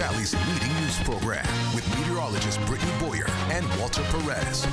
Valley's leading news program with meteorologist Brittany Boyer and Walter Perez.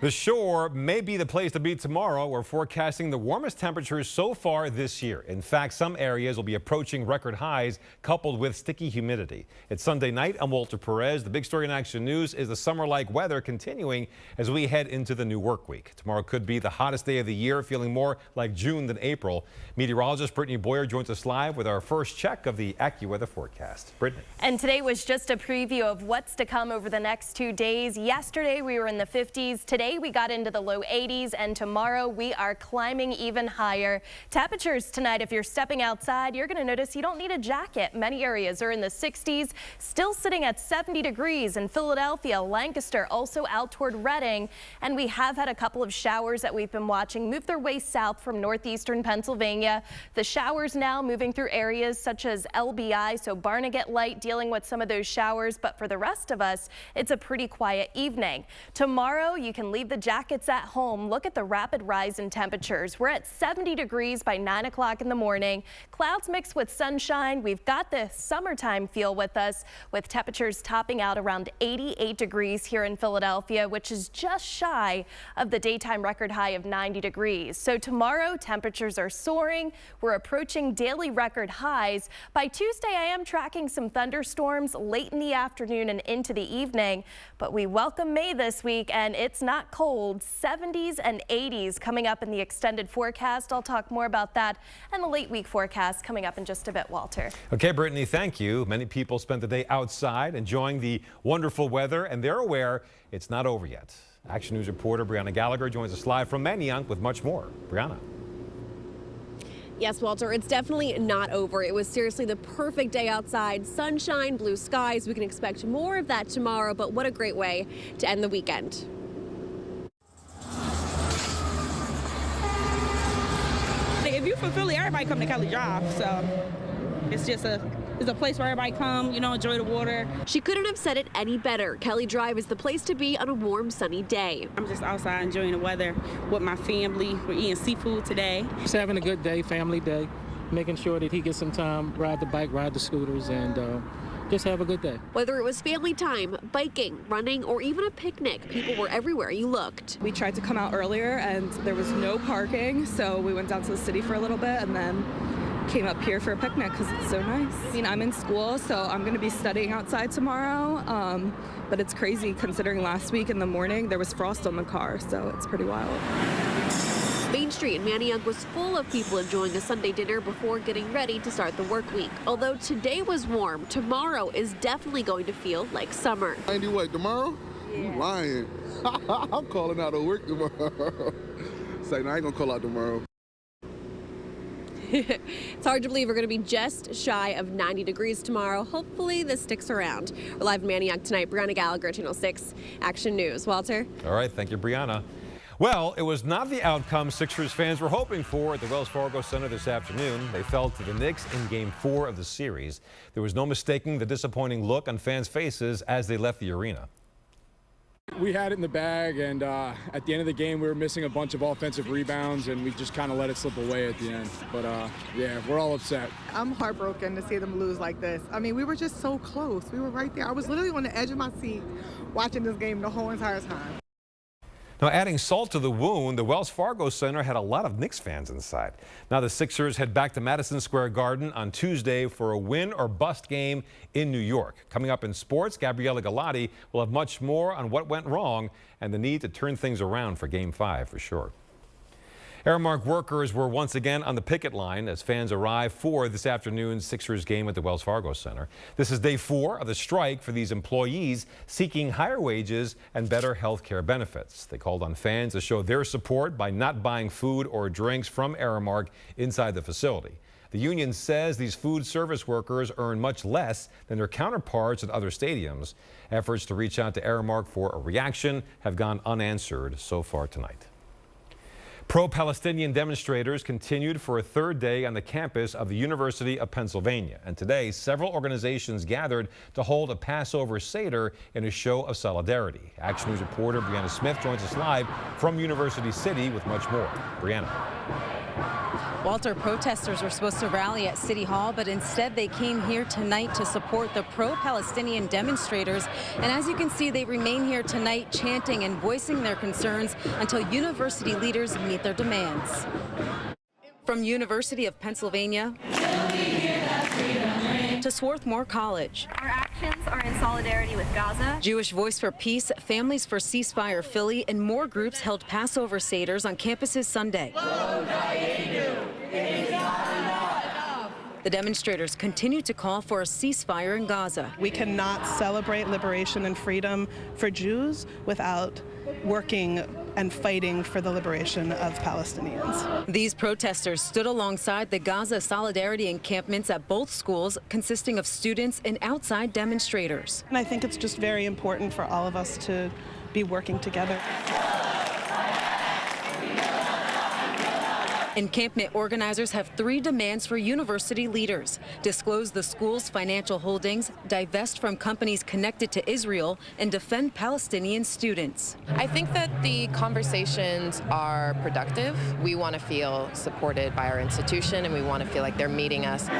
The shore may be the place to be tomorrow. We're forecasting the warmest temperatures so far this year. In fact, some areas will be approaching record highs coupled with sticky humidity. It's Sunday night. I'm Walter Perez. The big story in Action News is the summer-like weather continuing as we head into the new work week. Tomorrow could be the hottest day of the year, feeling more like June than April. Meteorologist Brittany Boyer joins us live with our first check of the AccuWeather forecast. Brittany. And today was just a preview of what's to come over the next 2 days. Yesterday we were in the 50s. Today we got into the low 80s, and tomorrow we are climbing even higher. Temperatures tonight, if you're stepping outside, you're going to notice you don't need a jacket. Many areas are in the 60s, still sitting at 70 degrees in Philadelphia, Lancaster, also out toward Reading. And we have had a couple of showers that we've been watching move their way south from northeastern Pennsylvania. The showers now moving through areas such as LBI, so Barnegat Light dealing with some of those showers. But for the rest of us, it's a pretty quiet evening. Tomorrow, you can leave the jackets at home. Look at the rapid rise in temperatures. We're at 70 degrees by 9 o'clock in the morning. Clouds mixed with sunshine. We've got the summertime feel with us, with temperatures topping out around 88 degrees here in Philadelphia, which is just shy of the daytime record high of 90 degrees. So tomorrow, temperatures are soaring. We're approaching daily record highs. By Tuesday, I am tracking some thunderstorms late in the afternoon and into the evening, but we welcome May this week, and it's not cold. 70s and 80s coming up in the extended forecast. I'll talk more about that and the late week forecast coming up in just a bit, Walter. Okay, Brittany, thank you. Many people spent the day outside enjoying the wonderful weather, and they're aware it's not over yet. Action News reporter Brianna Gallagher joins us live from Manayunk with much more. Brianna. Yes, Walter, it's definitely not over. It was seriously the perfect day outside. Sunshine, blue skies. We can expect more of that tomorrow, but what a great way to end the weekend. If you're from Philly, everybody come to Kelly Drive, so it's a place where everybody come, enjoy the water. She couldn't have said it any better. Kelly Drive is the place to be on a warm, sunny day. I'm just outside enjoying the weather with my family. We're eating seafood today. Just having a good day, family day, making sure that he gets some time, ride the bike, ride the scooters, and just have a good day. Whether it was family time, biking, running, or even a picnic, people were everywhere you looked. We tried to come out earlier and there was no parking, so we went down to the city for a little bit and then came up here for a picnic because it's so nice. I'm in school, so I'm going to be studying outside tomorrow, but it's crazy considering last week in the morning there was frost on the car, so it's pretty wild. Main Street in Manayunk was full of people enjoying a Sunday dinner before getting ready to start the work week. Although today was warm, tomorrow is definitely going to feel like summer. 90 what, tomorrow? Yeah. You lying. I'm calling out of work tomorrow. Say, no, I ain't gonna call out tomorrow. It's hard to believe we're going to be just shy of 90 degrees tomorrow. Hopefully this sticks around. We're live in Manayunk tonight. Brianna Gallagher, Channel 6 Action News. Walter? All right, thank you, Brianna. Well, it was not the outcome Sixers fans were hoping for at the Wells Fargo Center this afternoon. They fell to the Knicks in Game 4 of the series. There was no mistaking the disappointing look on fans' faces as they left the arena. We had it in the bag, and at the end of the game, we were missing a bunch of offensive rebounds, and we just kind of let it slip away at the end. But, yeah, we're all upset. I'm heartbroken to see them lose like this. I mean, we were just so close. We were right there. I was literally on the edge of my seat watching this game the whole entire time. Now, adding salt to the wound, the Wells Fargo Center had a lot of Knicks fans inside. Now the Sixers head back to Madison Square Garden on Tuesday for a win or bust game in New York. Coming up in sports, Gabriella Galati will have much more on what went wrong and the need to turn things around for Game 5 for sure. Aramark workers were once again on the picket line as fans arrive for this afternoon's Sixers game at the Wells Fargo Center. This is day 4 of the strike for these employees seeking higher wages and better health care benefits. They called on fans to show their support by not buying food or drinks from Aramark inside the facility. The union says these food service workers earn much less than their counterparts at other stadiums. Efforts to reach out to Aramark for a reaction have gone unanswered so far tonight. Pro-Palestinian demonstrators continued for a third day on the campus of the University of Pennsylvania. And today, several organizations gathered to hold a Passover Seder in a show of solidarity. Action News reporter Brianna Smith joins us live from University City with much more. Brianna. Walter, protesters were supposed to rally at City Hall, but instead they came here tonight to support the pro-Palestinian demonstrators. And as you can see, they remain here tonight chanting and voicing their concerns until university leaders meet their demands. From University of Pennsylvania to Swarthmore College. Our actions are in solidarity with Gaza. Jewish Voice for Peace, Families for Ceasefire Philly, and more groups held Passover Seders on campuses Sunday. The demonstrators continue to call for a ceasefire in Gaza. We cannot celebrate liberation and freedom for Jews without working and fighting for the liberation of Palestinians. These protesters stood alongside the Gaza Solidarity encampments at both schools, consisting of students and outside demonstrators. And I think it's just very important for all of us to be working together. Encampment organizers have 3 demands for university leaders: disclose the school's financial holdings, divest from companies connected to Israel, and defend Palestinian students. I think that the conversations are productive. We want to feel supported by our institution, and we want to feel like they're meeting us.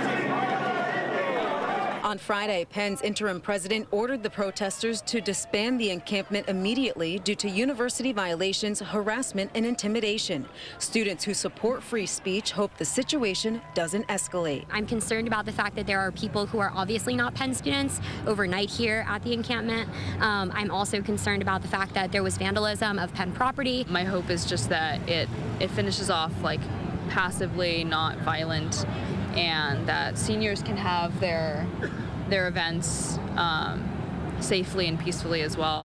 On Friday, Penn's interim president ordered the protesters to disband the encampment immediately due to university violations, harassment, and intimidation. Students who support free speech hope the situation doesn't escalate. I'm concerned about the fact that there are people who are obviously not Penn students overnight here at the encampment. I'm also concerned about the fact that there was vandalism of Penn property. My hope is just that it finishes off like passively, not violent, and that seniors can have their events safely and peacefully as well.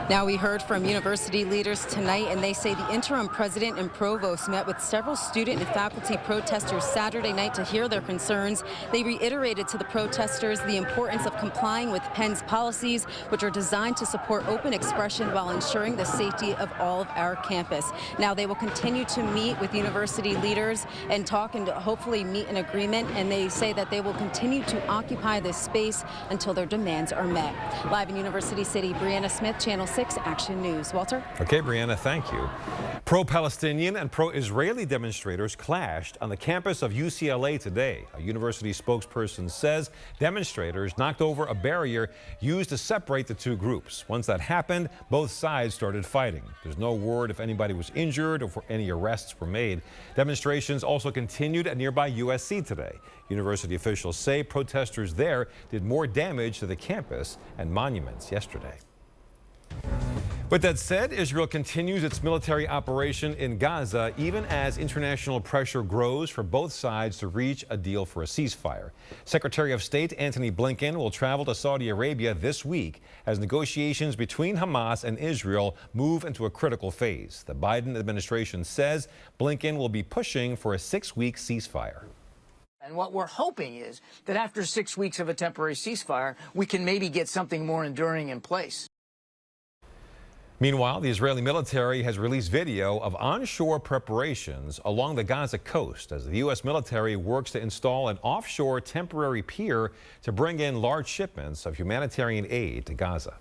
Now, we heard from university leaders tonight, and they say the interim president and provost met with several student and faculty protesters Saturday night to hear their concerns. They reiterated to the protesters the importance of complying with Penn's policies, which are designed to support open expression while ensuring the safety of all of our campus. Now, they will continue to meet with university leaders and talk and hopefully meet an agreement, and they say that they will continue to occupy this space until their demands are met. Live in University City, Brianna Smith, Channel 6 Action News. Walter? Okay, Brianna, thank you. Pro-Palestinian and pro-Israeli demonstrators clashed on the campus of UCLA today. A university spokesperson says demonstrators knocked over a barrier used to separate the two groups. Once that happened, both sides started fighting. There's no word if anybody was injured or if any arrests were made. Demonstrations also continued at nearby USC today. University officials say protesters there did more damage to the campus and monuments yesterday. With that said, Israel continues its military operation in Gaza, even as international pressure grows for both sides to reach a deal for a ceasefire. Secretary of State Antony Blinken will travel to Saudi Arabia this week as negotiations between Hamas and Israel move into a critical phase. The Biden administration says Blinken will be pushing for a 6-week ceasefire. And what we're hoping is that after 6 weeks of a temporary ceasefire, we can maybe get something more enduring in place. Meanwhile, the Israeli military has released video of onshore preparations along the Gaza coast as the U.S. military works to install an offshore temporary pier to bring in large shipments of humanitarian aid to Gaza.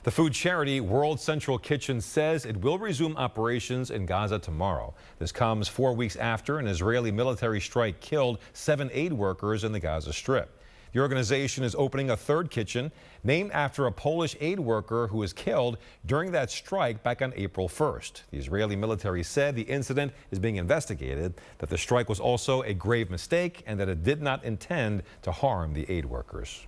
The food charity World Central Kitchen says it will resume operations in Gaza tomorrow. This comes 4 weeks after an Israeli military strike killed 7 aid workers in the Gaza Strip. The organization is opening a third kitchen named after a Polish aid worker who was killed during that strike back on April 1st. The Israeli military said the incident is being investigated, that the strike was also a grave mistake, and that it did not intend to harm the aid workers.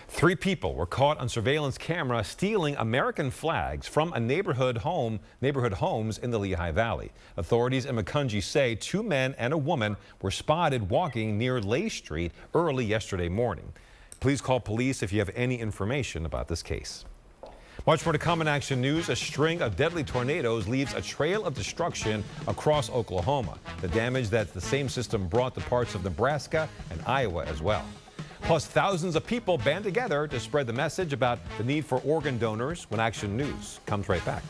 3 people were caught on surveillance camera stealing American flags from a neighborhood homes in the Lehigh Valley. Authorities in Macungie say 2 men and a woman were spotted walking near Lay Street early yesterday morning. Please call police if you have any information about this case. Much more to come in Action News. A string of deadly tornadoes leaves a trail of destruction across Oklahoma. The damage that the same system brought to parts of Nebraska and Iowa as well. Plus, thousands of people band together to spread the message about the need for organ donors when Action News comes right back.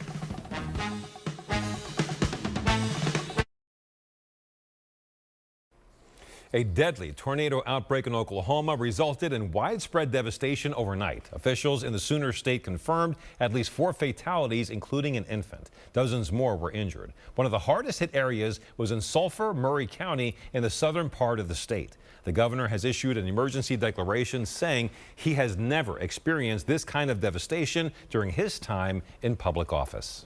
A deadly tornado outbreak in Oklahoma resulted in widespread devastation overnight. Officials in the Sooner State confirmed at least 4 fatalities, including an infant. Dozens more were injured. One of the hardest hit areas was in Sulphur, Murray County in the southern part of the state. The governor has issued an emergency declaration saying he has never experienced this kind of devastation during his time in public office.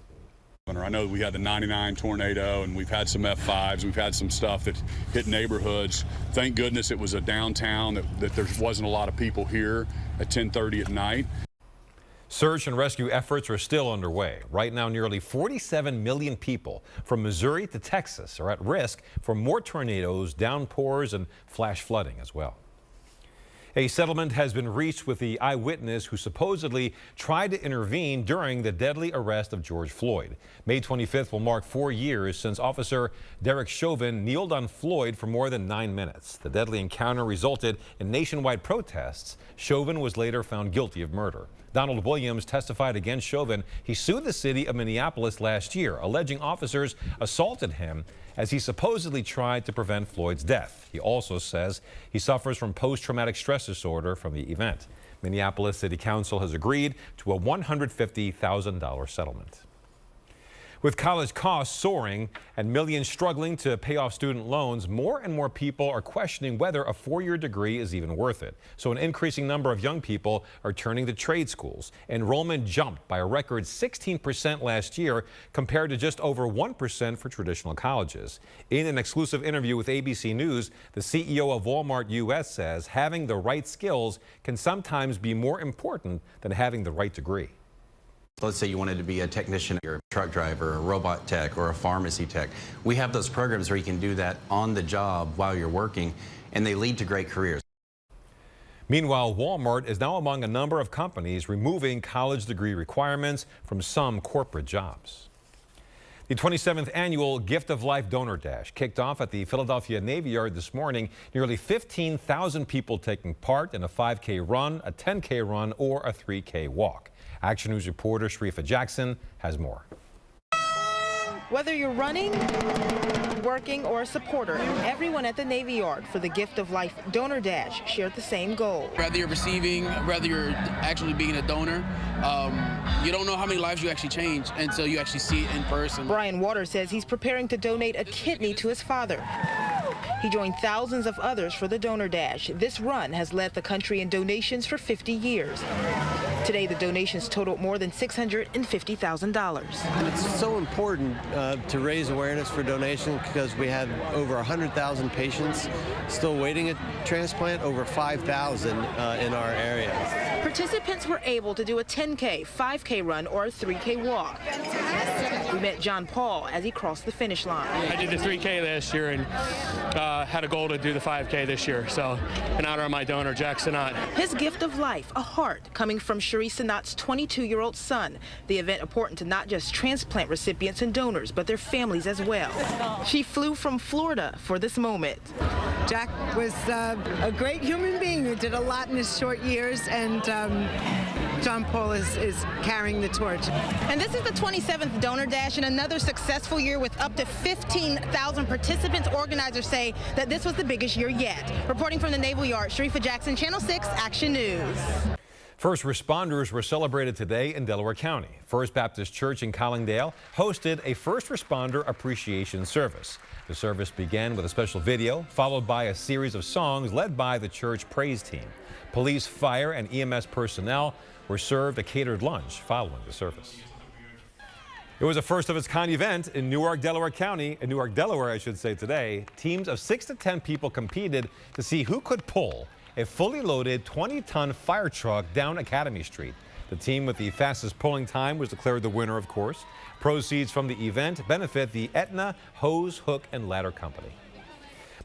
I know we had the 99 tornado and we've had some F5s. We've had some stuff that hit neighborhoods. Thank goodness it was a downtown, that there wasn't a lot of people here at 10:30 at night. Search and rescue efforts are still underway. Right now, nearly 47 million people from Missouri to Texas are at risk for more tornadoes, downpours, and flash flooding as well. A settlement has been reached with the eyewitness who supposedly tried to intervene during the deadly arrest of George Floyd. May 25th will mark 4 years since Officer Derek Chauvin kneeled on Floyd for more than 9 minutes. The deadly encounter resulted in nationwide protests. Chauvin was later found guilty of murder. Donald Williams testified against Chauvin. He sued the city of Minneapolis last year, alleging officers assaulted him as he supposedly tried to prevent Floyd's death. He also says he suffers from post-traumatic stress disorder from the event. Minneapolis City Council has agreed to a $150,000 settlement. With college costs soaring and millions struggling to pay off student loans, more and more people are questioning whether a 4-year degree is even worth it. So an increasing number of young people are turning to trade schools. Enrollment jumped by a record 16% last year compared to just over 1% for traditional colleges. In an exclusive interview with ABC News, the CEO of Walmart US says having the right skills can sometimes be more important than having the right degree. Let's say you wanted to be a technician, or a truck driver, a robot tech, or a pharmacy tech. We have those programs where you can do that on the job while you're working, and they lead to great careers. Meanwhile, Walmart is now among a number of companies removing college degree requirements from some corporate jobs. The 27th annual Gift of Life Donor Dash kicked off at the Philadelphia Navy Yard this morning. Nearly 15,000 people taking part in a 5K run, a 10K run, or a 3K walk. Action News reporter Sharifa Jackson has more. Whether you're running, working, or a supporter, everyone at the Navy Yard for the Gift of Life Donor Dash shared the same goal. Whether you're receiving, whether you're actually being a donor, you don't know how many lives you actually change until you actually see it in person. Brian Waters says he's preparing to donate a kidney to his father. He joined thousands of others for the Donor Dash. This run has led the country in donations for 50 years. Today, the donations totaled more than $650,000. It's so important to raise awareness for donation because we have over 100,000 patients still waiting a transplant, over 5,000 in our area. Participants were able to do a 10K, 5K run, or a 3K walk. We met John Paul as he crossed the finish line. I did the 3K last year and had a goal to do the 5K this year, so in honor of my donor, Jack Sinat. His gift of life, a heart, coming from Cherie Sinat's 22-year-old son. The event important to not just transplant recipients and donors, but their families as well. She flew from Florida for this moment. Jack was a great human being who did a lot in his short years, and John Paul is carrying the torch. And this is the 27th Donor Dash and another successful year with up to 15,000 participants. Organizers say that this was the biggest year yet. Reporting from the Naval Yard, Sharifa Jackson, Channel 6 Action News. First responders were celebrated today in Delaware County. First Baptist Church in Collingdale hosted a first responder appreciation service. The service began with a special video, followed by a series of songs led by the church praise team. Police, fire, and EMS personnel were served a catered lunch following the service. It was a first-of-its-kind event in Newark, Delaware County, in Newark, Delaware, I should say today. Teams of 6 to 10 people competed to see who could pull a fully loaded 20-ton fire truck down Academy Street. The team with the fastest pulling time was declared the winner, of course. Proceeds from the event benefit the Aetna Hose, Hook, and Ladder Company.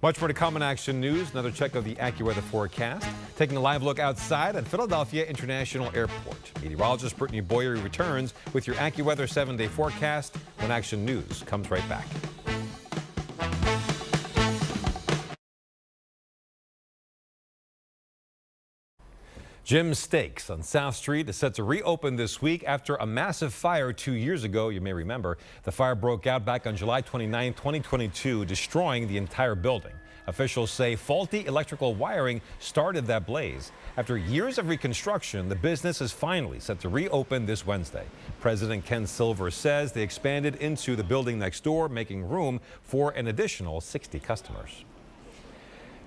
Much more to come in Action News. Another check of the AccuWeather forecast. Taking a live look outside at Philadelphia International Airport. Meteorologist Brittany Boyer returns with your AccuWeather 7-day forecast when Action News comes right back. Jim's Steaks on South Street is set to reopen this week after a massive fire 2 years ago. You may remember the fire broke out back on July 29, 2022, destroying the entire building. Officials say faulty electrical wiring started that blaze. After years of reconstruction, the business is finally set to reopen this Wednesday. President Ken Silver says they expanded into the building next door, making room for an additional 60 customers.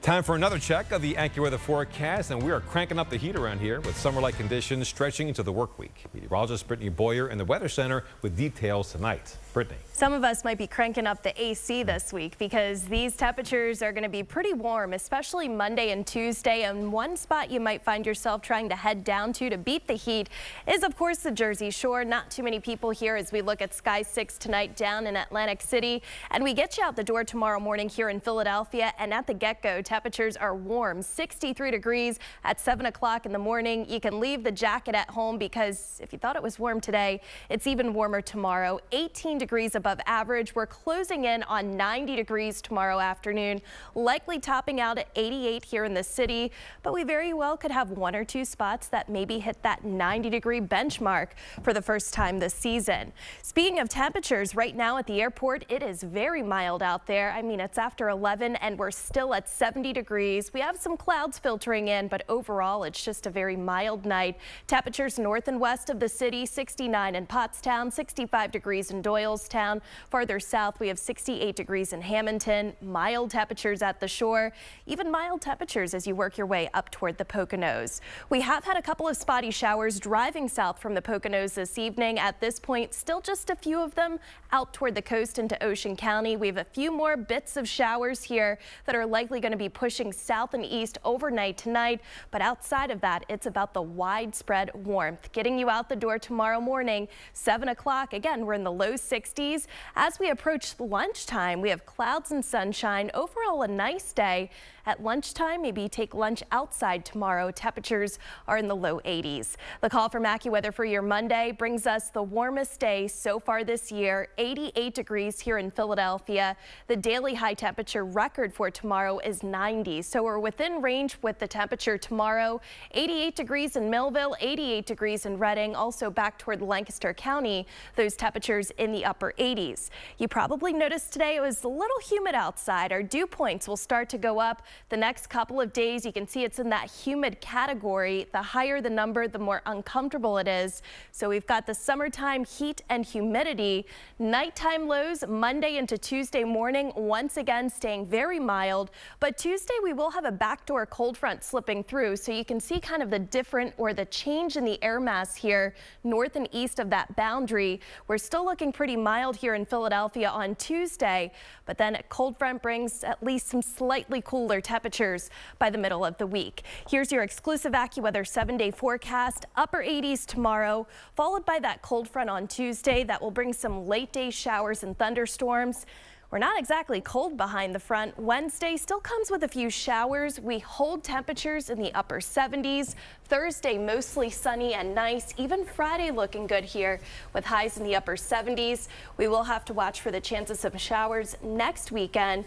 Time for another check of the AccuWeather forecast, and we are cranking up the heat around here with summer-like conditions stretching into the work week. Meteorologist Brittany Boyer in the Weather Center with details tonight. Brittany. Some of us might be cranking up the AC this week because these temperatures are going to be pretty warm, especially Monday and Tuesday. And one spot you might find yourself trying to head down to beat the heat is, of course, the Jersey Shore. Not too many people here as we look at Sky 6 tonight down in Atlantic City. And we get you out the door tomorrow morning here in Philadelphia. And at the get-go, temperatures are warm, 63 degrees at 7 o'clock in the morning. You can leave the jacket at home because if you thought it was warm today, it's even warmer tomorrow. 18 degrees above average. We're closing in on 90 degrees tomorrow afternoon, likely topping out at 88 here in the city, but we very well could have one or two spots that maybe hit that 90-degree benchmark for the first time this season. Speaking of temperatures, right now at the airport, it is very mild out there. I mean, it's after 11 and we're still at 70 degrees. We have some clouds filtering in, but overall, it's just a very mild night. Temperatures north and west of the city, 69 in Pottstown, 65 degrees in Doylestown. Farther south, we have 68 degrees in Hamilton. Mild temperatures at the shore, even mild temperatures as you work your way up toward the Poconos. We have had a couple of spotty showers driving south from the Poconos this evening. At this point, still just a few of them out toward the coast into Ocean County. We have a few more bits of showers here that are likely going to be pushing south and east overnight tonight. But outside of that, it's about the widespread warmth getting you out the door tomorrow morning, 7 o'clock. Again, we're in the low 60s. As we approach lunchtime, we have clouds and sunshine. Overall, a nice day. At lunchtime, maybe take lunch outside tomorrow. Temperatures are in the low 80s. The call from AccuWeather for your Monday brings us the warmest day so far this year, 88 degrees here in Philadelphia. The daily high temperature record for tomorrow is 90, so we're within range with the temperature tomorrow. 88 degrees in Millville, 88 degrees in Reading, also back toward Lancaster County. Those temperatures in the upper 80s. You probably noticed today it was a little humid outside. Our dew points will start to go up the next couple of days. You can see it's in that humid category. The higher the number, the more uncomfortable it is. So we've got the summertime heat and humidity. Nighttime lows Monday into Tuesday morning, once again staying very mild. But Tuesday we will have a backdoor cold front slipping through, so you can see kind of the different or the change in the air mass here north and east of that boundary. We're still looking pretty mild here in Philadelphia on Tuesday, but then a cold front brings at least some slightly cooler temperatures by the middle of the week. Here's your exclusive AccuWeather 7-day forecast. Upper 80s tomorrow, followed by that cold front on Tuesday that will bring some late day showers and thunderstorms. We're not exactly cold behind the front. Wednesday still comes with a few showers. We hold temperatures in the upper 70s. Thursday mostly sunny and nice. Even Friday looking good here with highs in the upper 70s. We will have to watch for the chances of showers next weekend.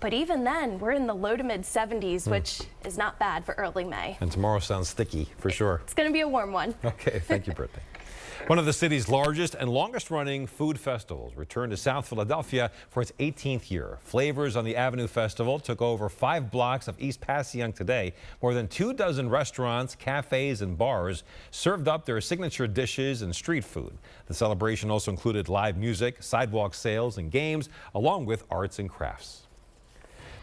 But even then, we're in the low to mid 70s, which is not bad for early May. And tomorrow sounds sticky for sure. It's going to be a warm one. Okay, thank you, Brittany. One of the city's largest and longest running food festivals returned to South Philadelphia for its 18th year. Flavors on the Avenue Festival took over 5 blocks of East Passyunk today. More than 24 restaurants, cafes, and bars served up their signature dishes and street food. The celebration also included live music, sidewalk sales, and games, along with arts and crafts.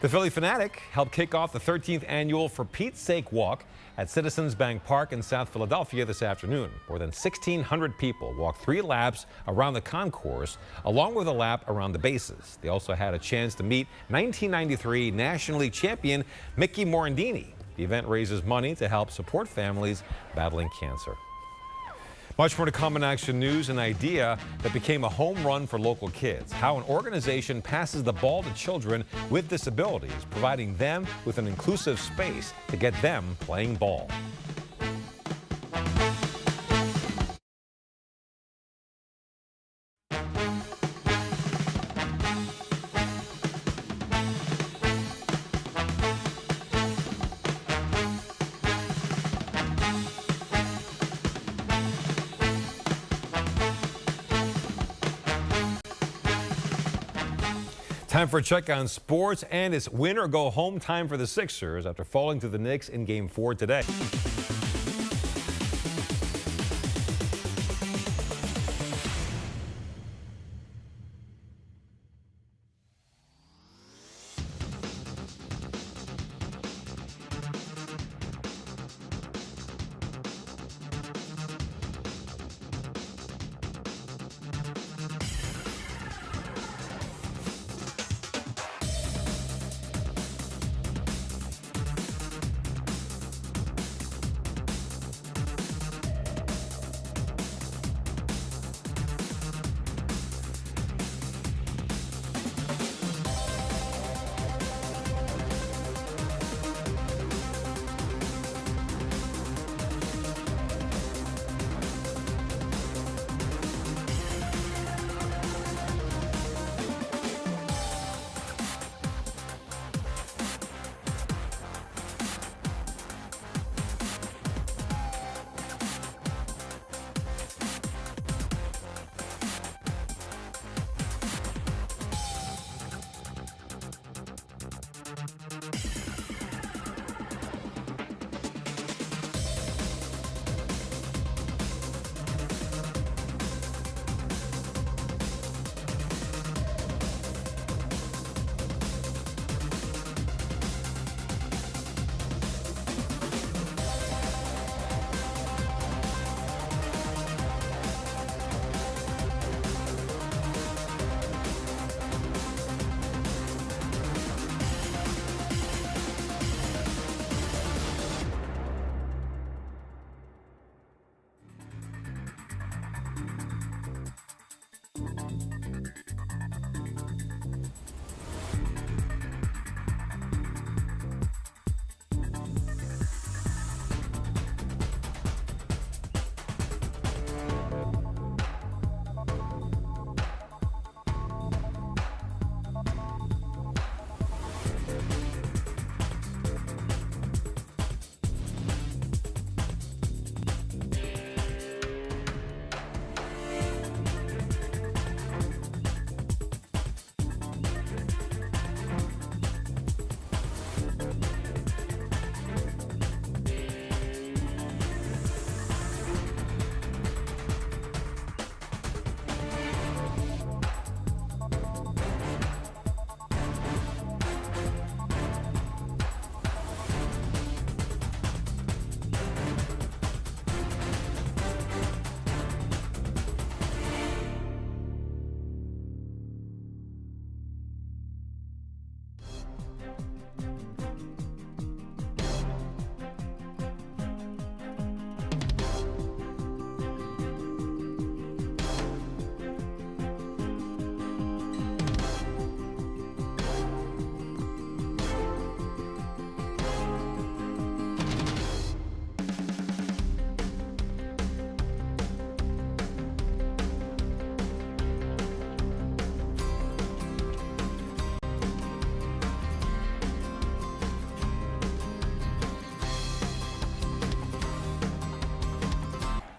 The Phillie Phanatic helped kick off the 13th annual For Pete's Sake Walk at Citizens Bank Park in South Philadelphia this afternoon. More than 1,600 people walked 3 laps around the concourse, along with a lap around the bases. They also had a chance to meet 1993 National League champion Mickey Morandini. The event raises money to help support families battling cancer. Much more to come in Action News, an idea that became a home run for local kids. How an organization passes the ball to children with disabilities, providing them with an inclusive space to get them playing ball. Time for a check on sports, and it's win or go home time for the Sixers after falling to the Knicks in Game 4 today.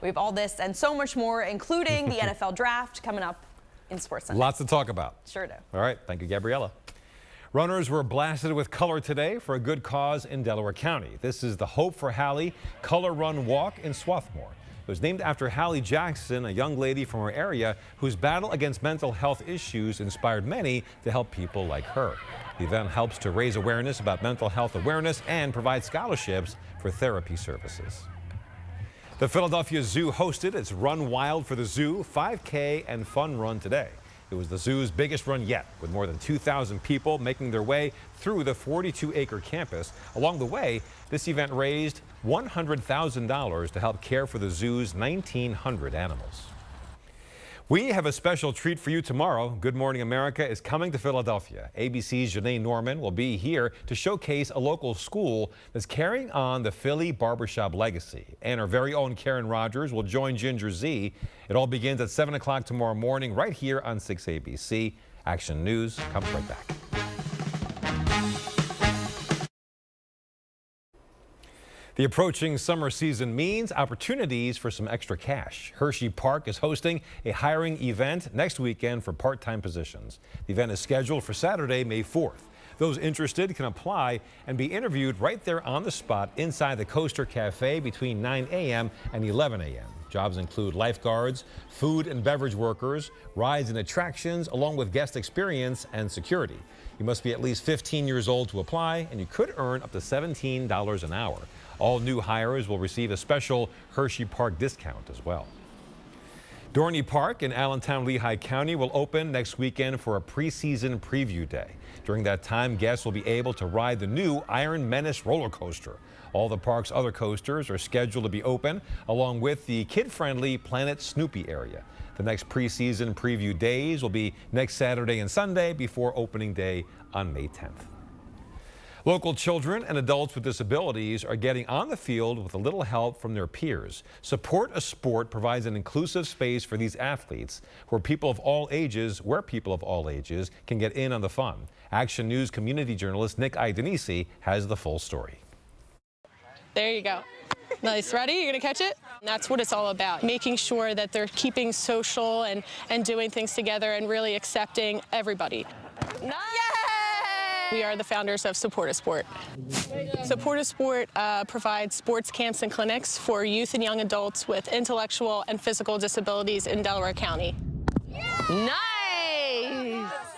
We have all this and so much more, including the NFL draft coming up in SportsCenter. Lots to talk about. Sure do. All right. Thank you, Gabriella. Runners were blasted with color today for a good cause in Delaware County. This is the Hope for Hallie Color Run Walk in Swarthmore. It was named after Hallie Jackson, a young lady from her area whose battle against mental health issues inspired many to help people like her. The event helps to raise awareness about mental health awareness and provide scholarships for therapy services. The Philadelphia Zoo hosted its Run Wild for the Zoo 5K and Fun Run today. It was the zoo's biggest run yet, with more than 2,000 people making their way through the 42-acre campus. Along the way, this event raised $100,000 to help care for the zoo's 1,900 animals. We have a special treat for you tomorrow. Good Morning America is coming to Philadelphia. ABC's Janae Norman will be here to showcase a local school that's carrying on the Philly barbershop legacy. And our very own Karen Rogers will join Ginger Z. It all begins at 7 o'clock tomorrow morning right here on 6 ABC. Action News comes right back. The approaching summer season means opportunities for some extra cash. Hershey Park is hosting a hiring event next weekend for part-time positions. The event is scheduled for Saturday, May 4th. Those interested can apply and be interviewed right there on the spot inside the Coaster Cafe between 9 a.m. and 11 a.m. Jobs include lifeguards, food and beverage workers, rides and attractions, along with guest experience and security. You must be at least 15 years old to apply, and you could earn up to $17 an hour. All new hires will receive a special Hershey Park discount as well. Dorney Park in Allentown, Lehigh County will open next weekend for a preseason preview day. During that time, guests will be able to ride the new Iron Menace roller coaster. All the park's other coasters are scheduled to be open, along with the kid-friendly Planet Snoopy area. The next preseason preview days will be next Saturday and Sunday before opening day on May 10th. Local children and adults with disabilities are getting on the field with a little help from their peers. Support a Sport provides an inclusive space for these athletes where people of all ages can get in on the fun. Action News community journalist Nick Idenisi has the full story. There you go. Nice. Ready? You're going to catch it? And that's what it's all about, making sure that they're keeping social and doing things together and really accepting everybody. Nice. We are the founders of Support a Sport. Support a Sport provides sports camps and clinics for youth and young adults with intellectual and physical disabilities in Delaware County. Nice!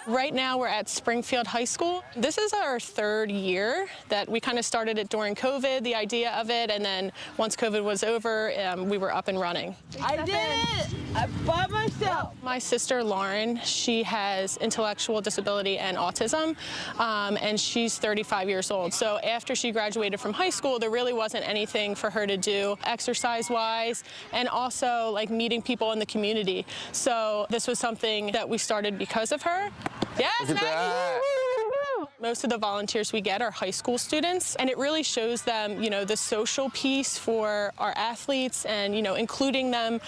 Right now we're at Springfield High School. This is our third year that we kind of started it during COVID, the idea of it, and then once COVID was over, we were up and running. I did it! I by myself. My sister Lauren, she has intellectual disability and autism, and she's 35 years old. So after she graduated from high school, there really wasn't anything for her to do exercise-wise, and also like meeting people in the community. So this was something that we started because of her. Yes, Maggie! Most of the volunteers we get are high school students, and it really shows them, you know, the social piece for our athletes and, you know, including them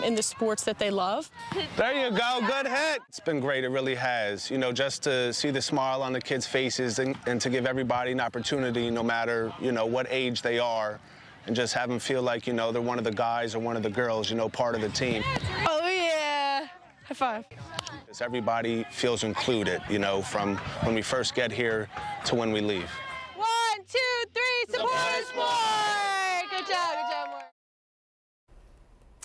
in the sports that they love. There you go, good hit. It's been great, it really has. You know, just to see the smile on the kids' faces and to give everybody an opportunity, no matter, you know, what age they are, and just have them feel like, you know, they're one of the guys or one of the girls, you know, part of the team. Oh, yeah. High five. Everybody feels included, you know, from when we first get here to when we leave. 1, 2, 3, support a sport! Good job, Mark.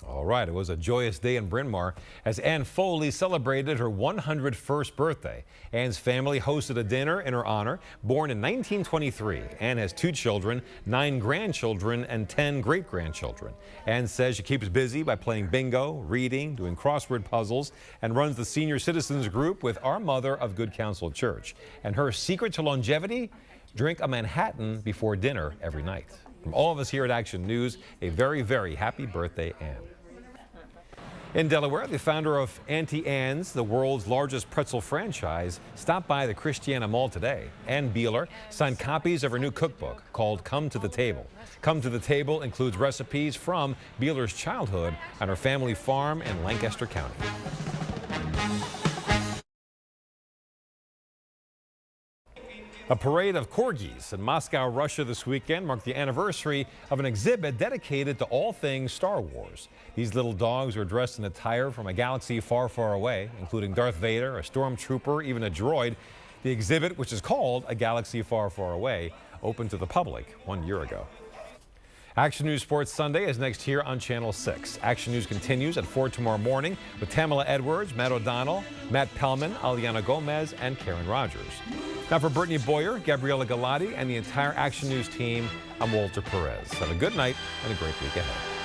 All right, it was a joyous day in Bryn Mawr as Ann Foley celebrated her 101st birthday. Ann's family hosted a dinner in her honor. Born in 1923, Ann has 2 children, 9 grandchildren, and 10 great-grandchildren. Ann says she keeps busy by playing bingo, reading, doing crossword puzzles, and runs the senior citizens group with Our Mother of Good Counsel Church. And her secret to longevity? Drink a Manhattan before dinner every night. From all of us here at Action News, a very, very happy birthday, Ann. In Delaware, the founder of Auntie Anne's, the world's largest pretzel franchise, stopped by the Christiana Mall today. Ann Beeler signed copies of her new cookbook called Come to the Table. Come to the Table includes recipes from Beeler's childhood on her family farm in Lancaster County. A parade of corgis in Moscow, Russia this weekend marked the anniversary of an exhibit dedicated to all things Star Wars. These little dogs are dressed in attire from a galaxy far, far away, including Darth Vader, a stormtrooper, even a droid. The exhibit, which is called A Galaxy Far, Far Away, opened to the public 1 year ago. Action News Sports Sunday is next here on Channel 6. Action News continues at 4 tomorrow morning with Tamala Edwards, Matt O'Donnell, Matt Pellman, Aliana Gomez, and Karen Rogers. Now for Brittany Boyer, Gabriella Galati, and the entire Action News team, I'm Walter Perez. Have a good night and a great week ahead.